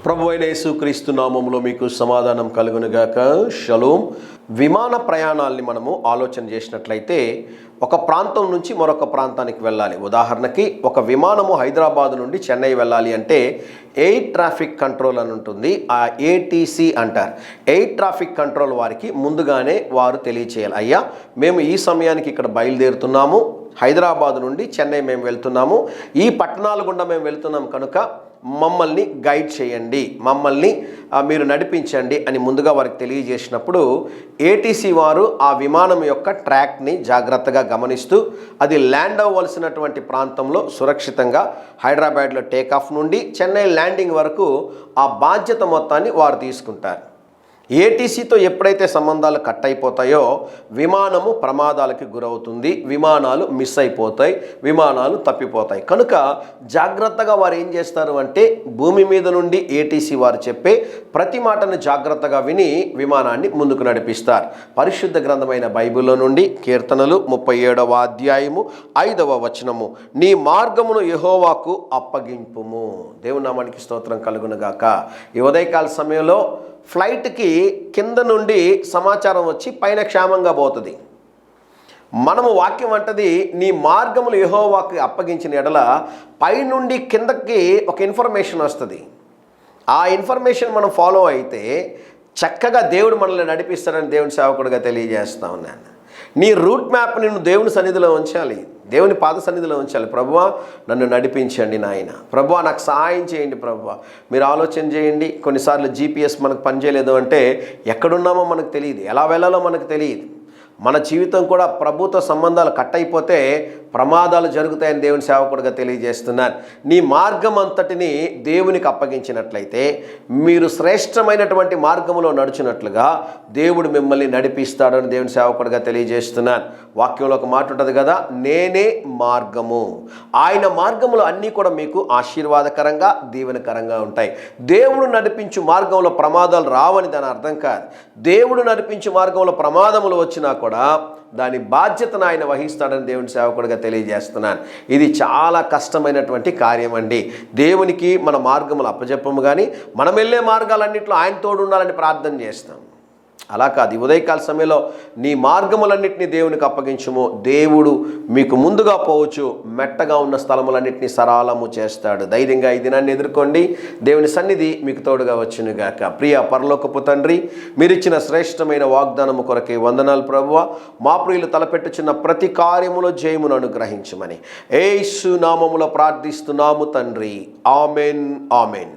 ప్రభువైన యేసుక్రీస్తు నామములో మీకు సమాధానం కలుగునుగాక. షలోమ్. విమాన ప్రయాణాల్ని మనము ఆలోచన చేసినట్లయితే ఒక ప్రాంతం నుంచి మరొక ప్రాంతానికి వెళ్ళాలి. ఉదాహరణకి ఒక విమానము హైదరాబాద్ నుండి చెన్నై వెళ్ళాలి అంటే ఎయిర్ ట్రాఫిక్ కంట్రోల్ అని ఉంటుంది, ఆ ఏటీసీ అంటారు. ఎయిర్ ట్రాఫిక్ కంట్రోల్ వారికి ముందుగానే వారు తెలియచేయాలి, అయ్యా మేము ఈ సమయానికి ఇక్కడ బయలుదేరుతున్నాము, హైదరాబాద్ నుండి చెన్నై మేము వెళ్తున్నాము, ఈ పట్టణాల గుండా మేము వెళ్తున్నాం కనుక మమ్మల్ని గైడ్ చేయండి, మమ్మల్ని మీరు నడిపించండి అని ముందుగా వారికి తెలియజేసినప్పుడు ఏటీసీ వారు ఆ విమానం యొక్క ట్రాక్ని జాగ్రత్తగా గమనిస్తూ అది ల్యాండ్ అవ్వవలసినటువంటి ప్రాంతంలో సురక్షితంగా హైదరాబాద్లో టేకాఫ్ నుండి చెన్నై ల్యాండింగ్ వరకు ఆ బాధ్యత మొత్తాన్ని వారు తీసుకుంటారు. ఏటీసీతో ఎప్పుడైతే సంబంధాలు కట్ అయిపోతాయో విమానము ప్రమాదాలకి గురవుతుంది, విమానాలు మిస్ అయిపోతాయి, విమానాలు తప్పిపోతాయి. కనుక జాగ్రత్తగా వారు ఏం చేస్తారు అంటే భూమి మీద నుండి ఏటీసీ వారు చెప్పే ప్రతి మాటను జాగ్రత్తగా విని విమానాన్ని ముందుకు నడిపిస్తారు. పరిశుద్ధ గ్రంథమైన బైబిల్లో నుండి కీర్తనలు 37వ అధ్యాయము 5వ వచనము, నీ మార్గమును యెహోవాకు అప్పగింపుము. దేవుని నామానికి స్తోత్రం కలుగునుగాక. ఈ ఉదయకాల సమయంలో ఫ్లైట్కి కింద నుండి సమాచారం వచ్చి పైన క్షేమంగా పోతుంది. మనము వాక్యం అంటది నీ మార్గములు యెహోవాకు అప్పగించిన ఎడల పైనుండి కిందకి ఒక ఇన్ఫర్మేషన్ వస్తుంది. ఆ ఇన్ఫర్మేషన్ మనం ఫాలో అయితే చక్కగా దేవుడు మనల్ని నడిపిస్తాడని దేవుని సేవకుడిగా తెలియజేస్తా ఉన్నాను. నీ రూట్ మ్యాప్ని నువ్వు దేవుని సన్నిధిలో ఉంచాలి, దేవుని పాద సన్నిధిలో ఉంచాలి. ప్రభువా నన్ను నడిపించండి నాయన, ప్రభువా నాకు సహాయం చేయండి ప్రభువా. మీరు ఆలోచన చేయండి, కొన్నిసార్లు జీపీఎస్ మనకు పనిచేయలేదు అంటే ఎక్కడున్నామో మనకు తెలియదు, ఎలా వెళ్ళాలో మనకు తెలియదు. మన జీవితం కూడా ప్రభుత్వ సంబంధాలు కట్ అయిపోతే ప్రమాదాలు జరుగుతాయని దేవుని సేవకుడిగా తెలియజేస్తున్నాను. నీ మార్గం అంతటిని దేవునికి అప్పగించినట్లయితే మీరు శ్రేష్టమైనటువంటి మార్గంలో నడుచున్నట్లుగా దేవుడు మిమ్మల్ని నడిపిస్తాడని దేవుని సేవకుడిగా తెలియజేస్తున్నాను. వాక్యంలో ఒక మాట ఉంటుంది కదా, నేనే మార్గము. ఆయన మార్గములు అన్నీ కూడా మీకు ఆశీర్వాదకరంగా దీవెనకరంగా ఉంటాయి. దేవుడు నడిపించు మార్గంలో ప్రమాదాలు రావని దాని అర్థం కాదు. దేవుడు నడిపించు మార్గంలో ప్రమాదములు వచ్చినా కూడా దాని బాధ్యతను ఆయన వహిస్తాడని దేవుని సేవకుడిగా తెలియజేస్తున్నాను. ఇది చాలా కష్టమైనటువంటి కార్యం అండి. దేవునికి మన మార్గములు అప్పచెప్పము, కానీ మనం వెళ్ళే మార్గాలన్నింటిలో ఆయన తోడు ఉండాలని ప్రార్థన చేస్తాం. అలా కాదు. ఉదయకాల సమయంలో నీ మార్గములన్నింటినీ దేవునికి అప్పగించుము, దేవుడు మీకు ముందుగా పోవచ్చు, మెట్టగా ఉన్న స్థలములన్నింటినీ సరళము చేస్తాడు. ధైర్యంగా ఈ దినాన్ని ఎదుర్కోండి. దేవుని సన్నిధి మీకు తోడుగా వచ్చునుగాక. ప్రియ పరలోకపు తండ్రి, మీరిచ్చిన శ్రేష్టమైన వాగ్దానము కొరకే వందనాలు ప్రభువా. మా ప్రియులు తలపెట్టుచున్న ప్రతి కార్యములో జయమును అనుగ్రహించమని యేసు నామములో ప్రార్థిస్తున్నాము తండ్రి. Amen, amen.